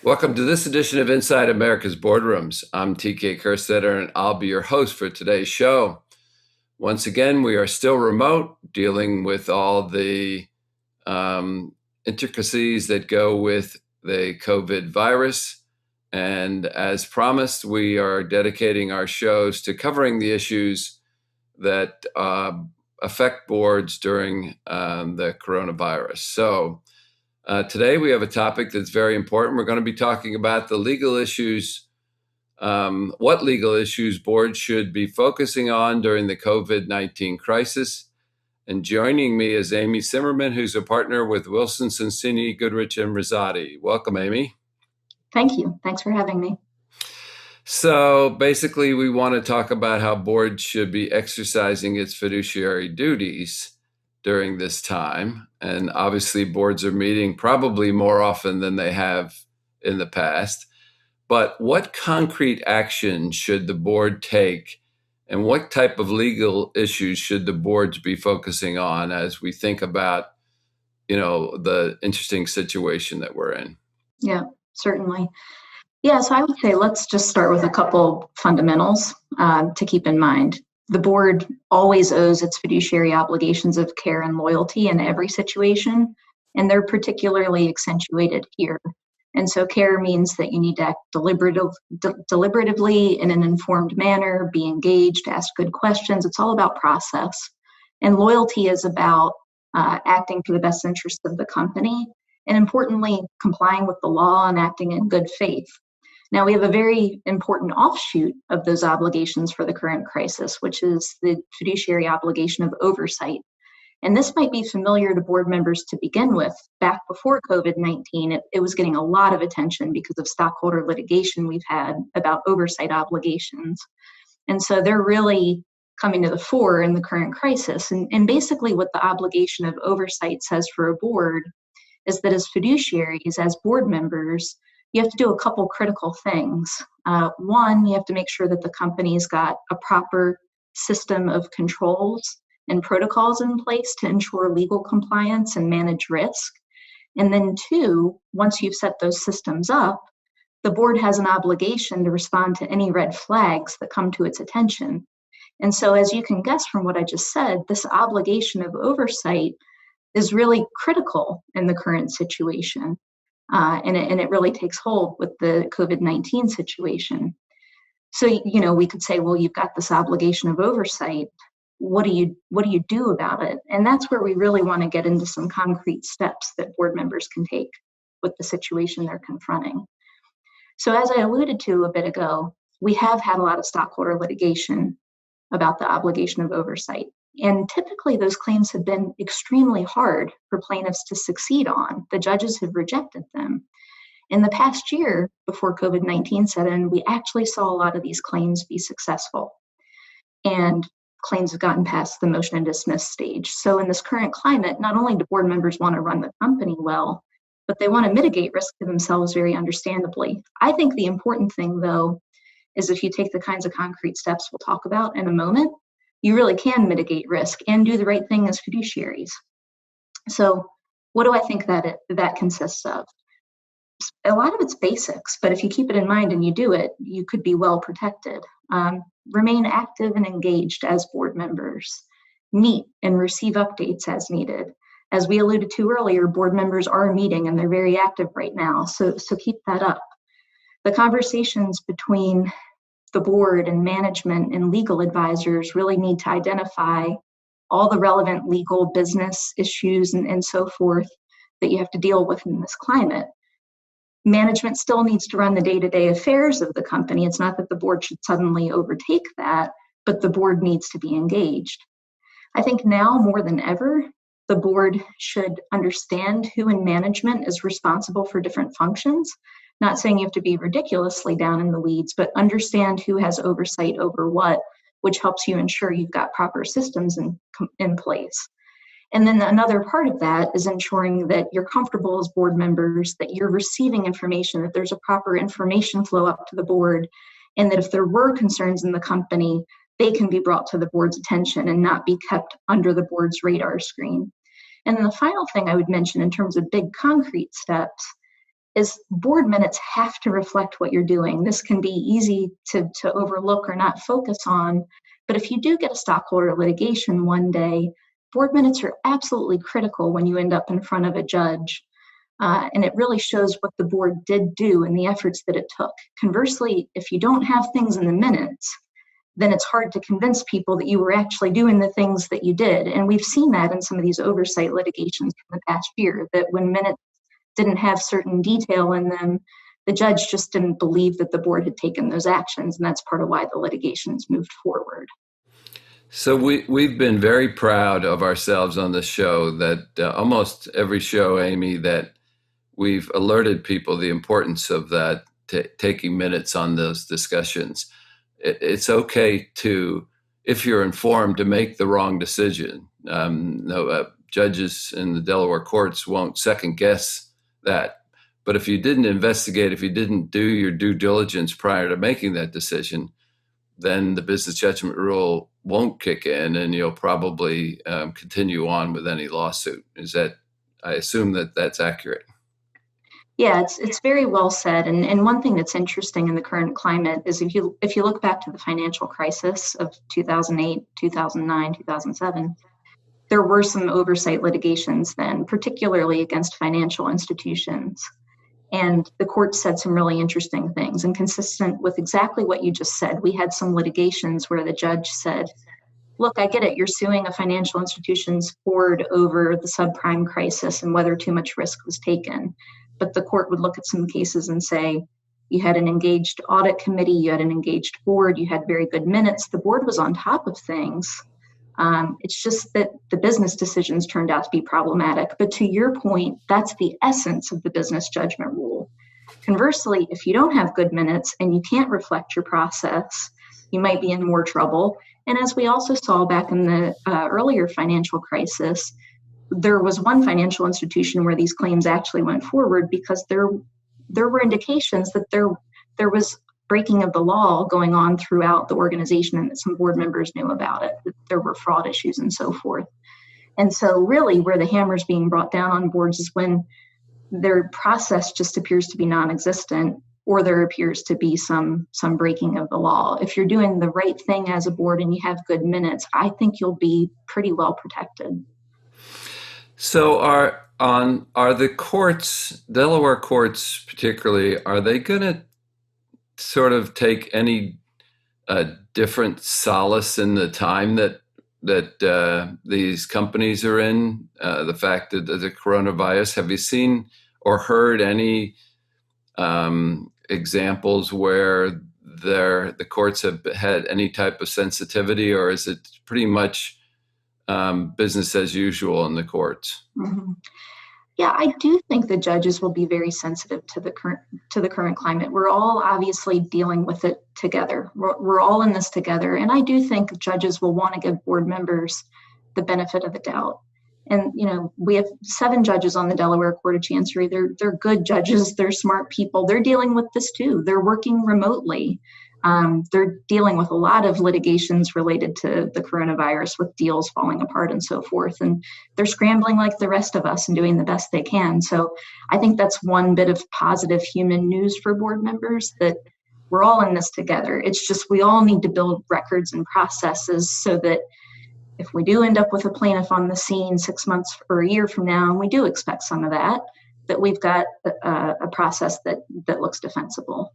Welcome to this edition of Inside America's Boardrooms. I'm TK Kerstetter, and I'll be your host for today's show. Once again, we are still remote, dealing with all the intricacies that go with the COVID virus. And as promised, we are dedicating our shows to covering the issues that affect boards during the coronavirus. So today we have a topic that's very important. We're going to be talking about the legal issues, what legal issues boards should be focusing on during the COVID-19 crisis. And joining me is Amy Simmerman, who's a partner with Wilson, Sonsini, Goodrich, and Rosati. Welcome, Amy. Thank you. Thanks for having me. So basically, we want to talk about how boards should be exercising its fiduciary duties during this time. And obviously, boards are meeting probably more often than they have in the past. But what concrete action should the board take, and what type of legal issues should the boards be focusing on as we think about, the interesting situation that we're in? Yeah, certainly. Yeah, so I would say let's just start with a couple fundamentals to keep in mind. The board always owes its fiduciary obligations of care and loyalty in every situation, and they're particularly accentuated here. And so care means that you need to act deliberatively in an informed manner, be engaged, ask good questions. It's all about process. And loyalty is about acting for the best interest of the company, and importantly, complying with the law and acting in good faith. Now, we have a very important offshoot of those obligations for the current crisis, which is the fiduciary obligation of oversight. And this might be familiar to board members to begin with. Back before COVID-19, it was getting a lot of attention because of stockholder litigation we've had about oversight obligations. And so they're really coming to the fore in the current crisis. And basically what the obligation of oversight says for a board is that as fiduciaries, as board members, you have to do a couple critical things. One, you have to make sure that the company's got a proper system of controls and protocols in place to ensure legal compliance and manage risk. And then two, once you've set those systems up, the board has an obligation to respond to any red flags that come to its attention. And so as you can guess from what I just said, this obligation of oversight is really critical in the current situation. And it really takes hold with the COVID-19 situation. So, we could say, well, you've got this obligation of oversight. What do you do about it? And that's where we really want to get into some concrete steps that board members can take with the situation they're confronting. So as I alluded to a bit ago, we have had a lot of stockholder litigation about the obligation of oversight. And typically those claims have been extremely hard for plaintiffs to succeed on. The judges have rejected them. In the past year, before COVID-19 set in, we actually saw a lot of these claims be successful. And claims have gotten past the motion and dismiss stage. So in this current climate, not only do board members want to run the company well, but they want to mitigate risk to themselves very understandably. I think the important thing, though, is if you take the kinds of concrete steps we'll talk about in a moment, you really can mitigate risk and do the right thing as fiduciaries. So what do I think that consists of? A lot of it's basics, but if you keep it in mind and you do it, you could be well protected. Remain active and engaged as board members. Meet and receive updates as needed. As we alluded to earlier, board members are meeting and they're very active right now, so keep that up. The conversations between the board and management and legal advisors really need to identify all the relevant legal business issues and so forth that you have to deal with in this climate. Management still needs to run the day-to-day affairs of the company. It's not that the board should suddenly overtake that, but the board needs to be engaged. I think now more than ever, the board should understand who in management is responsible for different functions. Not saying you have to be ridiculously down in the weeds, but understand who has oversight over what, which helps you ensure you've got proper systems in place. And then another part of that is ensuring that you're comfortable as board members, that you're receiving information, that there's a proper information flow up to the board, and that if there were concerns in the company, they can be brought to the board's attention and not be kept under the board's radar screen. And then the final thing I would mention in terms of big concrete steps is board minutes have to reflect what you're doing. This can be easy to overlook or not focus on, but if you do get a stockholder litigation one day, board minutes are absolutely critical when you end up in front of a judge. And it really shows what the board did do and the efforts that it took. Conversely, if you don't have things in the minutes, then it's hard to convince people that you were actually doing the things that you did. And we've seen that in some of these oversight litigations from the past year, that when minutes didn't have certain detail in them, the judge just didn't believe that the board had taken those actions. And that's part of why the litigations moved forward. So we've been very proud of ourselves on this show that almost every show, Amy, that we've alerted people the importance of that, taking minutes on those discussions. It's okay to, if you're informed, to make the wrong decision. Judges in the Delaware courts won't second guess that. But if you didn't investigate, if you didn't do your due diligence prior to making that decision, then the business judgment rule won't kick in, and you'll probably continue on with any lawsuit. I assume that that's accurate. Yeah, it's very well said. And one thing that's interesting in the current climate is if you look back to the financial crisis of 2008, 2009, 2007, there were some oversight litigations then, particularly against financial institutions. And the court said some really interesting things, and consistent with exactly what you just said. We had some litigations where the judge said, look, I get it. You're suing a financial institution's board over the subprime crisis and whether too much risk was taken. But the court would look at some cases and say, you had an engaged audit committee, you had an engaged board, you had very good minutes. The board was on top of things. It's just that the business decisions turned out to be problematic. But to your point, that's the essence of the business judgment rule. Conversely, if you don't have good minutes and you can't reflect your process, you might be in more trouble. And as we also saw back in the earlier financial crisis, there was one financial institution where these claims actually went forward because there were indications that there was breaking of the law going on throughout the organization and that some board members knew about it, that there were fraud issues and so forth. And so really where the hammer's being brought down on boards is when their process just appears to be non-existent or there appears to be some breaking of the law. If you're doing the right thing as a board and you have good minutes, I think you'll be pretty well protected. So are the courts, Delaware courts particularly, are they going to sort of take any different solace in the time that these companies are in? The fact that the coronavirus, have you seen or heard any examples where the courts have had any type of sensitivity, or is it pretty much business as usual in the courts? Mm-hmm. Yeah, I do think the judges will be very sensitive to the current climate. We're all obviously dealing with it together. We're all in this together. And I do think judges will want to give board members the benefit of the doubt. And, we have 7 judges on the Delaware Court of Chancery. They're good judges. They're smart people. They're dealing with this too. They're working remotely. They're dealing with a lot of litigations related to the coronavirus with deals falling apart and so forth. And they're scrambling like the rest of us and doing the best they can. So I think that's one bit of positive human news for board members, that we're all in this together. It's just we all need to build records and processes so that if we do end up with a plaintiff on the scene 6 months or a year from now, and we do expect some of that we've got a process that looks defensible.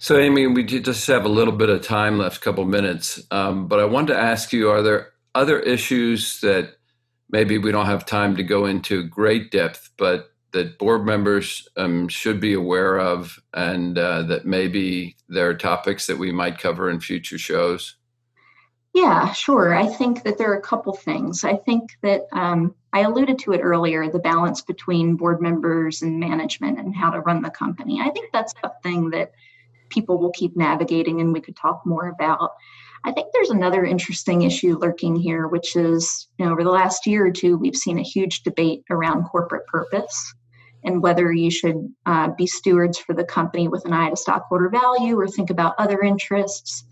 So, Amy, we just have a little bit of time left, a couple minutes, but I wanted to ask you, are there other issues that maybe we don't have time to go into great depth, but that board members should be aware of, and that maybe there are topics that we might cover in future shows? Yeah, sure. I think that there are a couple things. I think that I alluded to it earlier, the balance between board members and management and how to run the company. I think that's something that people will keep navigating and we could talk more about. I think there's another interesting issue lurking here, which is, over the last year or two, we've seen a huge debate around corporate purpose and whether you should be stewards for the company with an eye to stockholder value or think about other interests.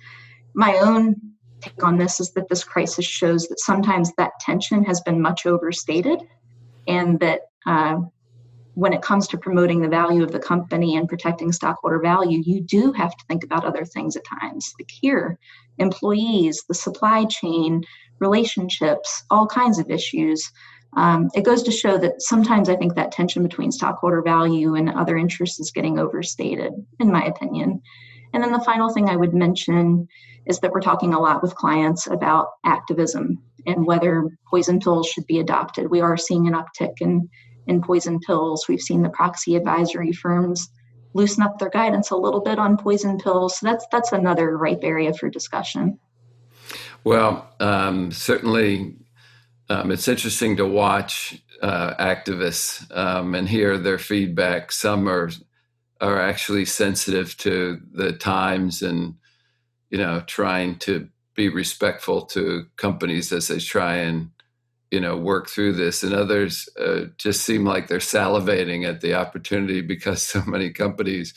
My own take on this is that this crisis shows that sometimes that tension has been much overstated, and that when it comes to promoting the value of the company and protecting stockholder value, you do have to think about other things at times. Like here, employees, the supply chain, relationships, all kinds of issues. It goes to show that sometimes I think that tension between stockholder value and other interests is getting overstated, in my opinion. And then the final thing I would mention is that we're talking a lot with clients about activism and whether poison pills should be adopted. We are seeing an uptick in poison pills. We've seen the proxy advisory firms loosen up their guidance a little bit on poison pills. So that's another ripe area for discussion. Well, certainly it's interesting to watch activists and hear their feedback. Some are actually sensitive to the times and, trying to be respectful to companies as they try and, work through this. And others just seem like they're salivating at the opportunity because so many companies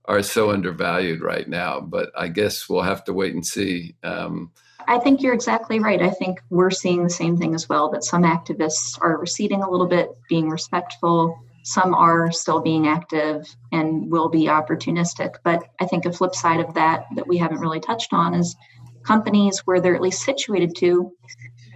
are so undervalued right now. But I guess we'll have to wait and see. I think you're exactly right. I think we're seeing the same thing as well, that some activists are receding a little bit, being respectful. Some are still being active and will be opportunistic. But I think a flip side of that we haven't really touched on is companies where they're at least situated to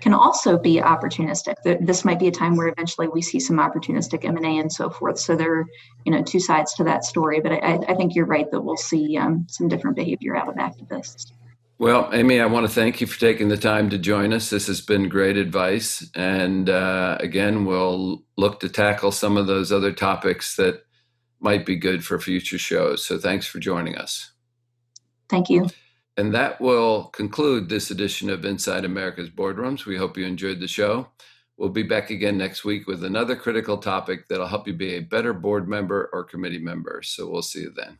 can also be opportunistic. This might be a time where eventually we see some opportunistic M&A and so forth. So there are, two sides to that story. But I think you're right that we'll see some different behavior out of activists. Well, Amy, I want to thank you for taking the time to join us. This has been great advice. And again, we'll look to tackle some of those other topics that might be good for future shows. So thanks for joining us. Thank you. And that will conclude this edition of Inside America's Boardrooms. We hope you enjoyed the show. We'll be back again next week with another critical topic that'll help you be a better board member or committee member. So we'll see you then.